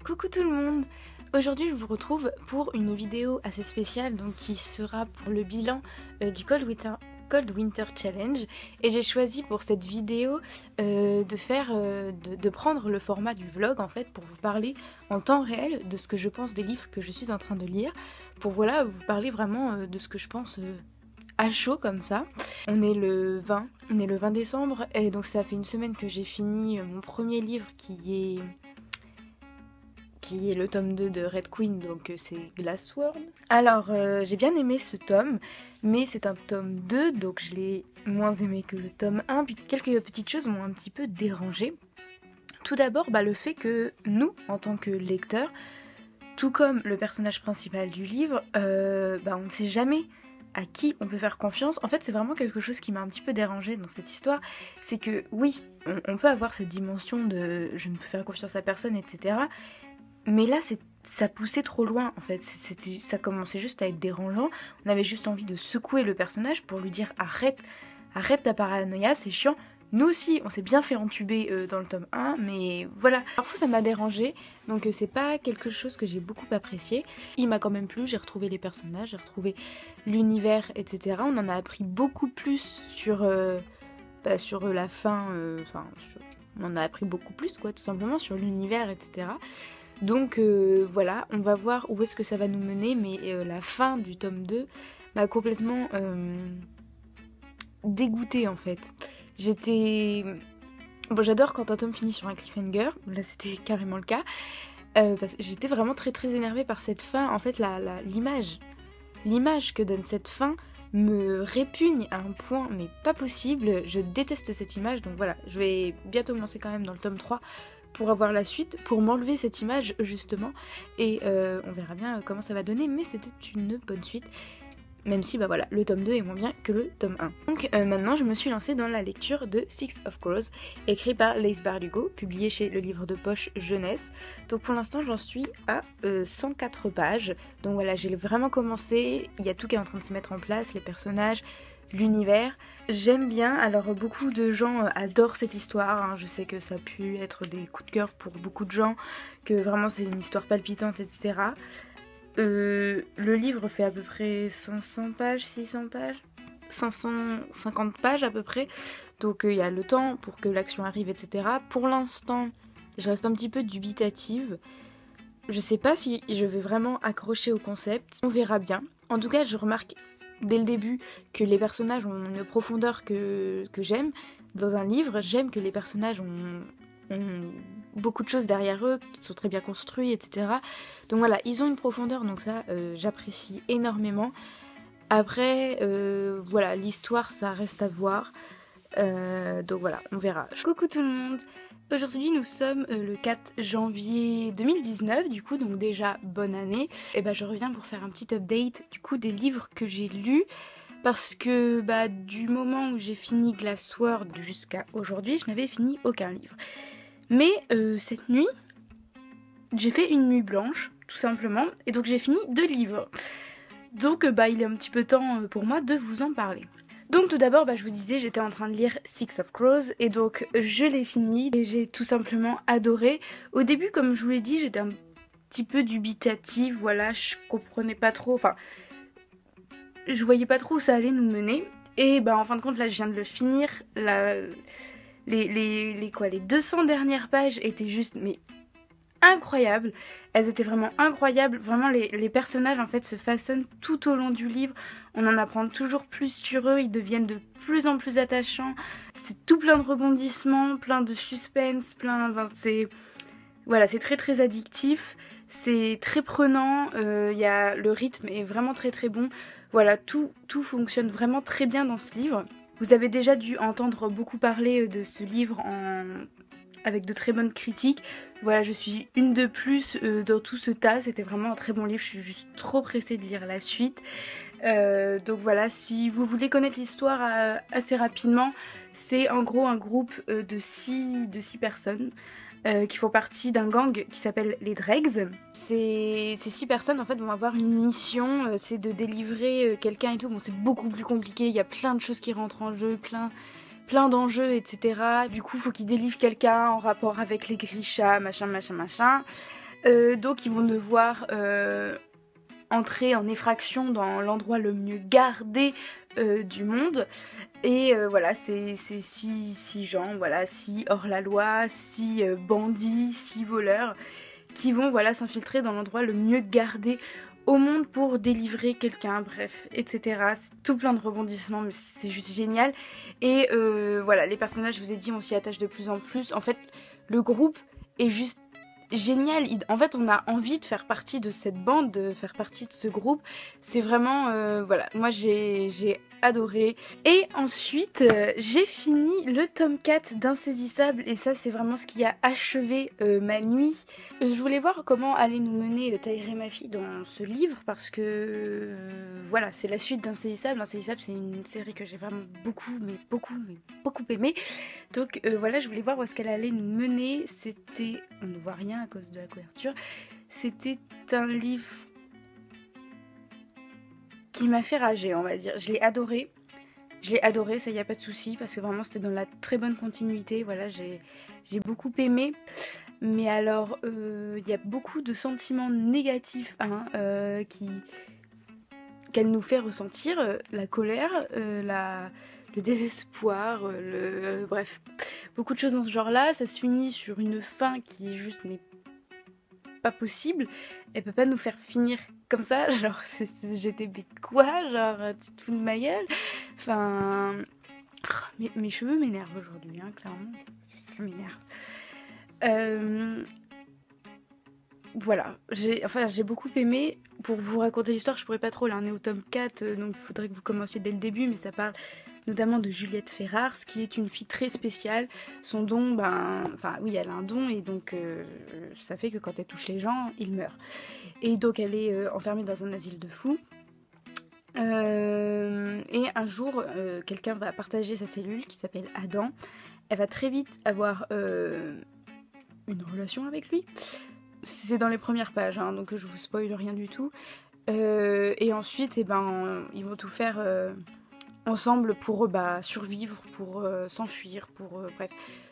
Coucou tout le monde! Aujourd'hui je vous retrouve pour une vidéo assez spéciale donc qui sera pour le bilan du Cold Winter Challenge, et j'ai choisi pour cette vidéo de prendre le format du vlog en fait pour vous parler en temps réel de ce que je pense des livres que je suis en train de lire, pour voilà vous parler vraiment de ce que je pense à chaud comme ça. On est le 20 décembre et donc ça fait une semaine que j'ai fini mon premier livre qui est le tome 2 de Red Queen, donc c'est Glassword. Alors j'ai bien aimé ce tome, mais c'est un tome 2, donc je l'ai moins aimé que le tome 1, puis quelques petites choses m'ont un petit peu dérangée. Tout d'abord, le fait que nous, en tant que lecteurs, tout comme le personnage principal du livre, on ne sait jamais à qui on peut faire confiance. En fait, c'est vraiment quelque chose qui m'a un petit peu dérangée dans cette histoire, c'est que oui, on peut avoir cette dimension de je ne peux faire confiance à personne, etc. Mais là, ça poussait trop loin, en fait. Ça commençait juste à être dérangeant. On avait juste envie de secouer le personnage pour lui dire arrête ta paranoïa, c'est chiant. Nous aussi, on s'est bien fait entuber dans le tome 1, mais voilà. Parfois, ça m'a dérangée, donc c'est pas quelque chose que j'ai beaucoup apprécié. Il m'a quand même plu, j'ai retrouvé les personnages, j'ai retrouvé l'univers, etc. On en a appris beaucoup plus sur la fin, on en a appris beaucoup plus, quoi, tout simplement, sur l'univers, etc. Donc voilà, on va voir où est-ce que ça va nous mener, mais la fin du tome 2 m'a complètement dégoûtée en fait. J'adore quand un tome finit sur un cliffhanger, là c'était carrément le cas, parce que j'étais vraiment très très énervée par cette fin. En fait, l'image que donne cette fin me répugne à un point mais pas possible. Je déteste cette image, donc voilà, je vais bientôt me lancer quand même dans le tome 3 pour avoir la suite, pour m'enlever cette image justement, et on verra bien comment ça va donner, mais c'était une bonne suite, même si le tome 2 est moins bien que le tome 1. Donc maintenant je me suis lancée dans la lecture de Six of Crows, écrit par Lace Bardugo, publié chez le livre de poche Jeunesse. Donc pour l'instant j'en suis à 104 pages, donc voilà, j'ai vraiment commencé, il y a tout qui est en train de se mettre en place, les personnages, l'univers. J'aime bien, alors beaucoup de gens adorent cette histoire, hein. Je sais que ça a pu être des coups de cœur pour beaucoup de gens, que vraiment c'est une histoire palpitante, etc. Le livre fait à peu près 500 pages, 600 pages, 550 pages à peu près, donc il y a le temps pour que l'action arrive, etc. Pour l'instant, je reste un petit peu dubitative. Je sais pas si je vais vraiment accrocher au concept, on verra bien. En tout cas, je remarque dès le début que les personnages ont une profondeur que j'aime. Dans un livre, j'aime que les personnages ont beaucoup de choses derrière eux, qui sont très bien construits, etc. Donc voilà, ils ont une profondeur, donc ça, j'apprécie énormément. Après, voilà, l'histoire, ça reste à voir. Donc voilà, on verra. Coucou tout le monde! Aujourd'hui nous sommes le 4 janvier 2019, du coup, donc déjà bonne année. Et je reviens pour faire un petit update du coup des livres que j'ai lus, parce que du moment où j'ai fini Glassword jusqu'à aujourd'hui, je n'avais fini aucun livre. Mais cette nuit, j'ai fait une nuit blanche, tout simplement, et donc j'ai fini 2 livres. Donc il est un petit peu temps pour moi de vous en parler. Donc tout d'abord, je vous disais, j'étais en train de lire Six of Crows, et donc je l'ai fini, et j'ai tout simplement adoré. Au début, comme je vous l'ai dit, j'étais un petit peu dubitative, voilà, je comprenais pas trop, je voyais pas trop où ça allait nous mener. Et en fin de compte, là je viens de le finir, les 200 dernières pages étaient juste, mais incroyables. Elles étaient vraiment incroyables. Vraiment, les personnages en fait se façonnent tout au long du livre. On en apprend toujours plus sur eux. Ils deviennent de plus en plus attachants. C'est tout plein de rebondissements, plein de suspense, c'est très très addictif. C'est très prenant. Le rythme est vraiment très très bon. Voilà, tout fonctionne vraiment très bien dans ce livre. Vous avez déjà dû entendre beaucoup parler de ce livre avec de très bonnes critiques. Voilà, je suis une de plus dans tout ce tas. C'était vraiment un très bon livre. Je suis juste trop pressée de lire la suite. Donc voilà, si vous voulez connaître l'histoire assez rapidement, c'est en gros un groupe de 6 personnes qui font partie d'un gang qui s'appelle les Dregs. Ces 6 personnes en fait vont avoir une mission, c'est de délivrer quelqu'un et tout. Bon, c'est beaucoup plus compliqué, il y a plein de choses qui rentrent en jeu, plein d'enjeux, etc. Du coup, faut qu'ils délivrent quelqu'un en rapport avec les Grisha, machin. Donc ils vont devoir entrer en effraction dans l'endroit le mieux gardé du monde. Et voilà, c'est 6 gens, voilà, 6 hors-la-loi, 6 bandits, 6 voleurs qui vont voilà, s'infiltrer dans l'endroit le mieux gardé au monde pour délivrer quelqu'un, bref, etc. C'est tout plein de rebondissements, mais c'est juste génial. Et voilà, les personnages, je vous ai dit, on s'y attache de plus en plus. En fait, le groupe est juste génial. En fait, on a envie de faire partie de cette bande, de faire partie de ce groupe. C'est vraiment, voilà, moi j'ai adoré. Et ensuite, j'ai fini le tome 4 d'Insaisissable, et ça c'est vraiment ce qui a achevé ma nuit. Je voulais voir comment allait nous mener Tahirih Mafi dans ce livre, parce que voilà, c'est la suite d'Insaisissable. Insaisissable, c'est une série que j'ai vraiment beaucoup aimé. Donc voilà, je voulais voir où est-ce qu'elle allait nous mener. C'était, on ne voit rien à cause de la couverture, c'était un livre qui m'a fait rager, on va dire. Je l'ai adoré, ça y a pas de souci, parce que vraiment c'était dans la très bonne continuité. Voilà, j'ai beaucoup aimé, mais alors il y a beaucoup de sentiments négatifs qu'elle nous fait ressentir, la colère, le désespoir, bref, beaucoup de choses dans ce genre-là. Ça se finit sur une fin qui juste n'est pas possible. Elle peut pas nous faire finir comme ça, genre j'étais mais quoi, genre tu te fous de ma gueule. Enfin, mes cheveux m'énervent aujourd'hui, hein, clairement, ça m'énerve. Voilà, j'ai beaucoup aimé. Pour vous raconter l'histoire, je pourrais pas trop, là on est au tome 4, donc il faudrait que vous commenciez dès le début, mais ça parle notamment de Juliette Ferrars, qui est une fille très spéciale. Son don, oui, elle a un don, et donc ça fait que quand elle touche les gens, ils meurent. Et donc elle est enfermée dans un asile de fous. Et un jour, quelqu'un va partager sa cellule, qui s'appelle Adam. Elle va très vite avoir une relation avec lui. C'est dans les premières pages, hein, donc je vous spoil rien du tout. Et ensuite, ils vont tout faire ensemble pour survivre, pour s'enfuir, pour bref,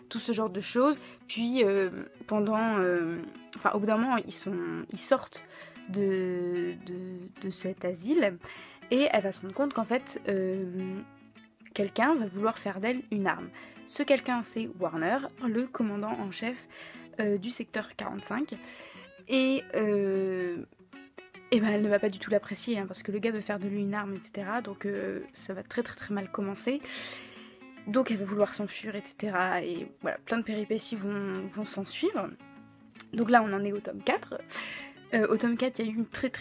tout ce genre de choses. Puis au bout d'un moment, ils sortent de cet asile, et elle va se rendre compte qu'en fait, quelqu'un va vouloir faire d'elle une arme. Ce quelqu'un, c'est Warner, le commandant en chef du secteur 45. Et elle ne va pas du tout l'apprécier, hein, parce que le gars veut faire de lui une arme, etc. Donc ça va très très très mal commencer. Donc elle va vouloir s'enfuir, etc. Et voilà, plein de péripéties vont s'en suivre. Donc là on en est au tome 4. Au tome 4, il y a eu une très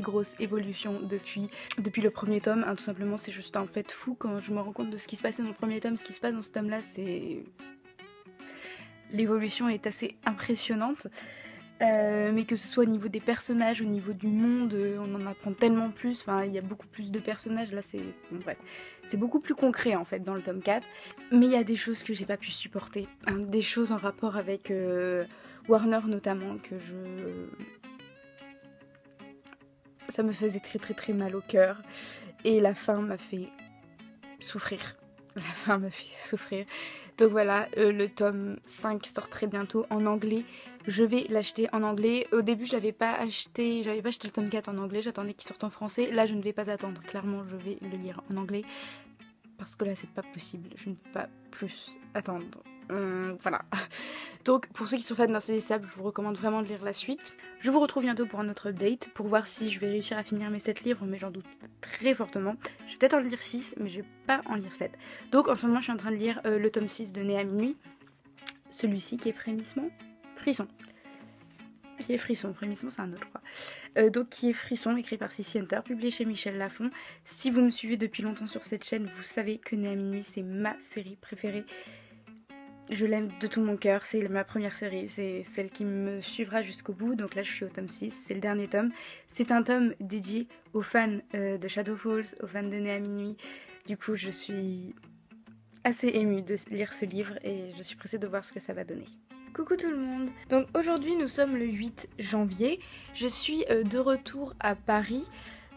grosse évolution depuis le premier tome, hein, tout simplement. C'est juste en fait fou quand je me rends compte de ce qui se passait dans le premier tome. Ce qui se passe dans ce tome là, l'évolution est assez impressionnante, mais que ce soit au niveau des personnages, au niveau du monde, on en apprend tellement plus. Enfin, il y a beaucoup plus de personnages là, c'est beaucoup plus concret en fait dans le tome 4. Mais il y a des choses que j'ai pas pu supporter, hein, des choses en rapport avec Warner notamment, que ça me faisait très mal au cœur, et la fin m'a fait souffrir. Donc voilà, le tome 5 sort très bientôt en anglais. Je vais l'acheter en anglais. Au début, j'avais pas acheté le tome 4 en anglais, j'attendais qu'il sorte en français. Là, je ne vais pas attendre, clairement, je vais le lire en anglais. Parce que là, c'est pas possible, je ne peux pas plus attendre. Voilà. Donc, pour ceux qui sont fans d'Insaisissable, je vous recommande vraiment de lire la suite. Je vous retrouve bientôt pour un autre update, pour voir si je vais réussir à finir mes 7 livres, mais j'en doute très fortement. Je vais peut-être en lire 6, mais je vais pas en lire 7. Donc, en ce moment, je suis en train de lire le tome 6 de Né à minuit. Celui-ci qui est Frémissement. Frémissement c'est un autre, je crois. Donc qui est Frisson, écrit par Sissi Hunter, publié chez Michel Lafon. Si vous me suivez depuis longtemps sur cette chaîne, vous savez que Né à minuit, c'est ma série préférée. Je l'aime de tout mon cœur, c'est ma première série, c'est celle qui me suivra jusqu'au bout. Donc là je suis au tome 6, c'est le dernier tome. C'est un tome dédié aux fans de Shadow Falls, aux fans de Né à minuit. Du coup je suis assez émue de lire ce livre et je suis pressée de voir ce que ça va donner. Coucou tout le monde. Donc aujourd'hui nous sommes le 8 janvier, je suis de retour à Paris.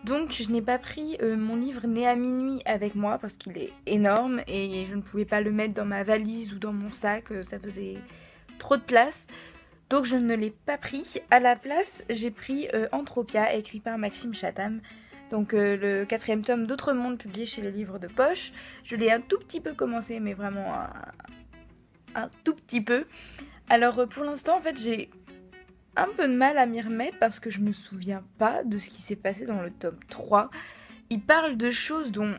Donc je n'ai pas pris mon livre Né à minuit avec moi parce qu'il est énorme et je ne pouvais pas le mettre dans ma valise ou dans mon sac, ça faisait trop de place. Donc je ne l'ai pas pris. À la place, j'ai pris Anthropia, écrit par Maxime Chatham. Donc le 4e tome d'Autre Monde, publié chez le Livre de Poche. Je l'ai un tout petit peu commencé, mais vraiment un tout petit peu. Alors pour l'instant, en fait, j'ai un peu de mal à m'y remettre parce que je me souviens pas de ce qui s'est passé dans le tome 3. Il parle de choses dont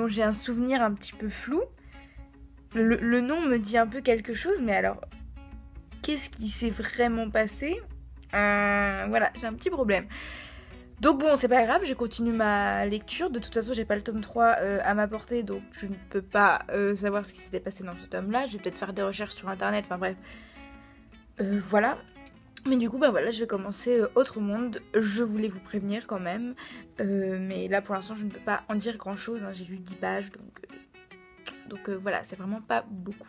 j'ai un souvenir un petit peu flou. Le nom me dit un peu quelque chose, mais alors, qu'est-ce qui s'est vraiment passé? Voilà, j'ai un petit problème. Donc bon, c'est pas grave, j'ai continué ma lecture. De toute façon, j'ai pas le tome 3 à ma portée, donc je ne peux pas savoir ce qui s'était passé dans ce tome-là. Je vais peut-être faire des recherches sur internet, enfin bref. Voilà. Mais du coup, bah voilà, je vais commencer Autre Monde. Je voulais vous prévenir quand même. Mais là, pour l'instant, je ne peux pas en dire grand-chose. Hein. J'ai lu 10 pages, donc voilà, c'est vraiment pas beaucoup.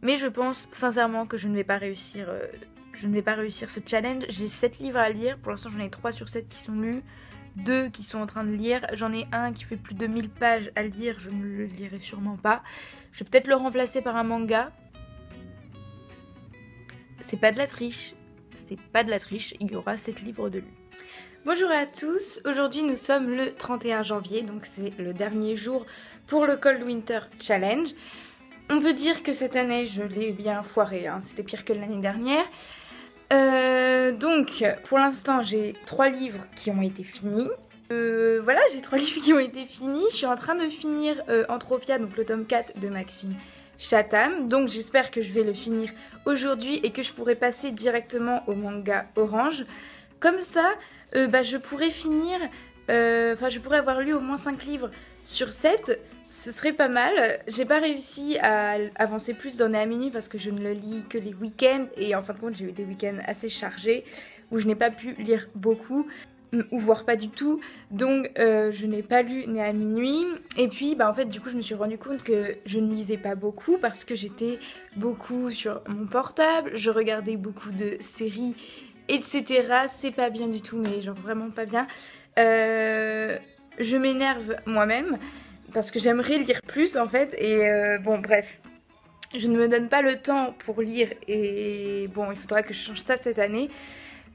Mais je pense sincèrement que je ne vais pas réussir ce challenge. J'ai 7 livres à lire. Pour l'instant, j'en ai 3 sur 7 qui sont lus. 2 qui sont en train de lire. J'en ai un qui fait plus de 1000 pages à lire. Je ne le lirai sûrement pas. Je vais peut-être le remplacer par un manga. C'est pas de la triche. C'est pas de la triche. Il y aura 7 livres de lus. Bonjour à tous. Aujourd'hui, nous sommes le 31 janvier. Donc, c'est le dernier jour pour le Cold Winter Challenge. On peut dire que cette année, je l'ai bien foiré. Hein. C'était pire que l'année dernière. Donc, pour l'instant, j'ai 3 livres qui ont été finis. Voilà, j'ai 3 livres qui ont été finis. Je suis en train de finir Anthropia, donc le tome 4 de Maxime Chatham. Donc, j'espère que je vais le finir aujourd'hui et que je pourrai passer directement au manga Orange. Comme ça, je pourrais finir... je pourrais avoir lu au moins 5 livres sur 7. Ce serait pas mal. J'ai pas réussi à avancer plus dans Né à minuit parce que je ne le lis que les week-ends. Et en fin de compte, j'ai eu des week-ends assez chargés où je n'ai pas pu lire beaucoup, ou voire pas du tout. Donc je n'ai pas lu Né à minuit. Et puis en fait du coup je me suis rendu compte que je ne lisais pas beaucoup parce que j'étais beaucoup sur mon portable. Je regardais beaucoup de séries, etc. C'est pas bien du tout, mais genre vraiment pas bien. Je m'énerve moi-même. Parce que j'aimerais lire plus en fait, et bon bref, je ne me donne pas le temps pour lire, et bon il faudra que je change ça cette année.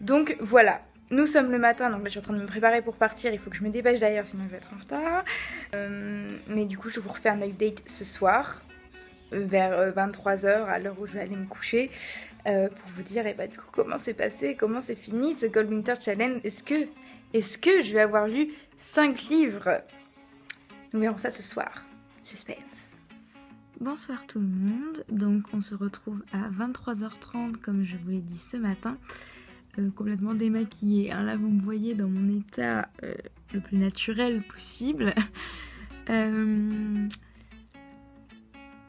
Donc voilà, nous sommes le matin, donc là je suis en train de me préparer pour partir, il faut que je me dépêche d'ailleurs sinon je vais être en retard. Mais du coup je vous refais un update ce soir, vers 23h à l'heure où je vais aller me coucher, pour vous dire du coup comment c'est passé, comment c'est fini ce Cold Winter Challenge, est-ce que je vais avoir lu 5 livres? Nous verrons ça ce soir. Suspense. Bonsoir tout le monde. Donc on se retrouve à 23h30 comme je vous l'ai dit ce matin. Complètement démaquillée. Hein. Là vous me voyez dans mon état le plus naturel possible.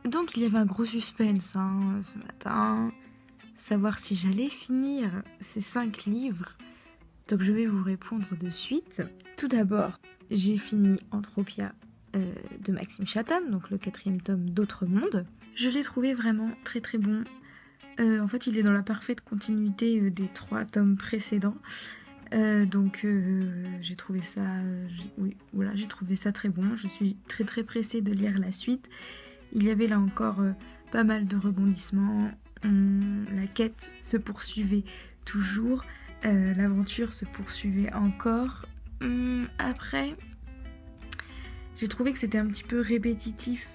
Donc il y avait un gros suspense ce matin. Savoir si j'allais finir ces 5 livres. Donc je vais vous répondre de suite. Tout d'abord, j'ai fini Anthropia de Maxime Chatham, donc le 4e tome d'Autre Monde. Je l'ai trouvé vraiment très très bon. En fait, il est dans la parfaite continuité des 3 tomes précédents. J'ai trouvé ça... j'ai trouvé ça très bon. Je suis très très pressée de lire la suite. Il y avait là encore pas mal de rebondissements. La quête se poursuivait toujours. L'aventure se poursuivait encore. Après... J'ai trouvé que c'était un petit peu répétitif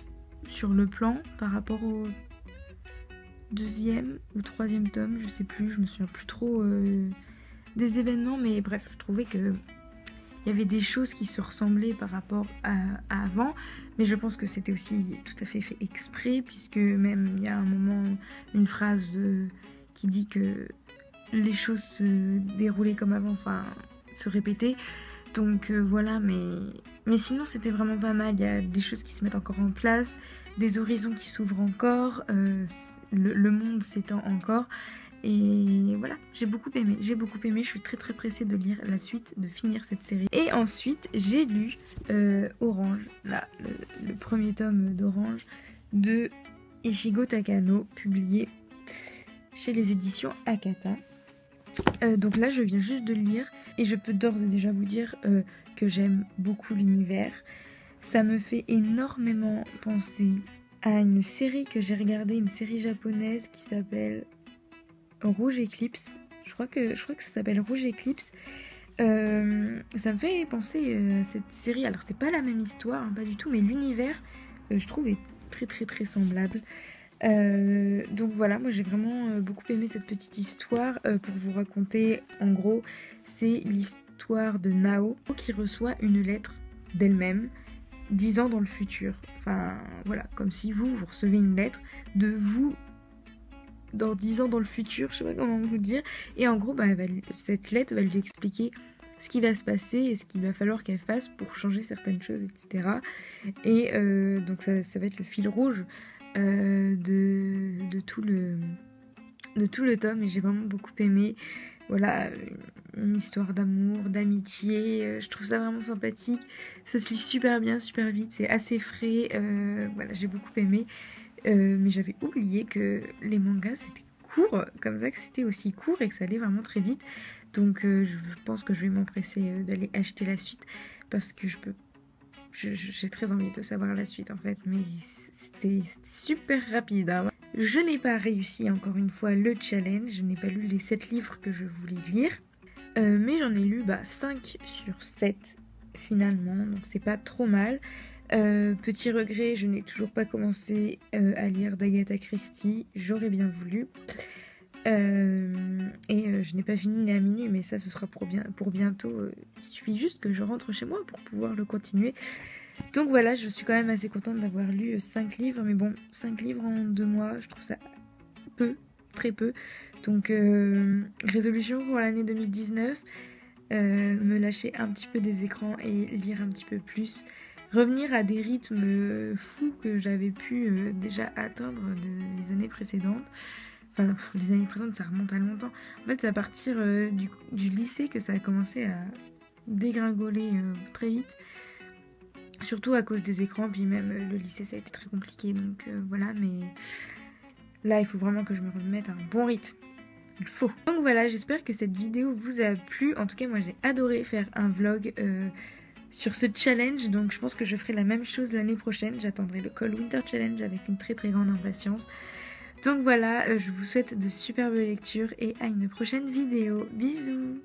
sur le plan par rapport au 2e ou 3e tome, je sais plus, je me souviens plus trop des événements, mais bref, je trouvais que il y avait des choses qui se ressemblaient par rapport à avant, mais je pense que c'était aussi tout à fait fait exprès, puisque même il y a un moment, une phrase qui dit que les choses se déroulaient comme avant, enfin se répétaient. Donc voilà, mais sinon c'était vraiment pas mal, il y a des choses qui se mettent encore en place, des horizons qui s'ouvrent encore, le monde s'étend encore, et voilà, j'ai beaucoup aimé, je suis très très pressée de lire la suite, de finir cette série. Et ensuite j'ai lu Orange, là, le premier tome d'Orange de Ichigo Takano, publié chez les éditions Akata. Donc là je viens juste de le lire et je peux d'ores et déjà vous dire que j'aime beaucoup l'univers. Ça me fait énormément penser à une série que j'ai regardée, une série japonaise qui s'appelle Rouge Eclipse. Je crois que ça s'appelle Rouge Eclipse. Ça me fait penser à cette série. Alors c'est pas la même histoire, hein, pas du tout, mais l'univers, je trouve, est très très très semblable. Donc voilà, moi j'ai vraiment beaucoup aimé cette petite histoire. Pour vous raconter, en gros, c'est l'histoire de Nao qui reçoit une lettre d'elle-même 10 ans dans le futur. Enfin voilà, comme si vous recevez une lettre de vous dans 10 ans dans le futur, je sais pas comment vous dire. Et en gros, cette lettre va lui expliquer ce qui va se passer et ce qu'il va falloir qu'elle fasse pour changer certaines choses, etc. Et donc ça va être le fil rouge de tout le tome, et j'ai vraiment beaucoup aimé. Voilà, une histoire d'amour, d'amitié, je trouve ça vraiment sympathique, ça se lit super bien, super vite, c'est assez frais, voilà, j'ai beaucoup aimé, mais j'avais oublié que les mangas c'était court, comme ça, que c'était aussi court et que ça allait vraiment très vite, donc je pense que je vais m'empresser d'aller acheter la suite, parce que j'ai très envie de savoir la suite en fait, mais c'était super rapide, hein. Je n'ai pas réussi encore une fois le challenge, je n'ai pas lu les 7 livres que je voulais lire, mais j'en ai lu 5 sur 7 finalement, donc c'est pas trop mal. Petit regret, je n'ai toujours pas commencé à lire d'Agatha Christie, j'aurais bien voulu. Je n'ai pas fini à minuit, mais ça ce sera pour bientôt. Il suffit juste que je rentre chez moi pour pouvoir le continuer. Donc voilà, je suis quand même assez contente d'avoir lu 5 livres, mais bon, 5 livres en 2 mois, je trouve ça peu, très peu. Donc résolution pour l'année 2019, me lâcher un petit peu des écrans et lire un petit peu plus, revenir à des rythmes fous que j'avais pu déjà atteindre les années précédentes. Enfin, les années précédentes, ça remonte à longtemps. En fait, c'est à partir du lycée que ça a commencé à dégringoler très vite. Surtout à cause des écrans, puis même le lycée, ça a été très compliqué. Donc voilà, mais là, il faut vraiment que je me remette à un bon rythme. Il faut. Donc voilà, j'espère que cette vidéo vous a plu. En tout cas, moi, j'ai adoré faire un vlog sur ce challenge. Donc je pense que je ferai la même chose l'année prochaine. J'attendrai le Cold Winter Challenge avec une très très grande impatience. Donc voilà, je vous souhaite de superbes lectures et à une prochaine vidéo. Bisous!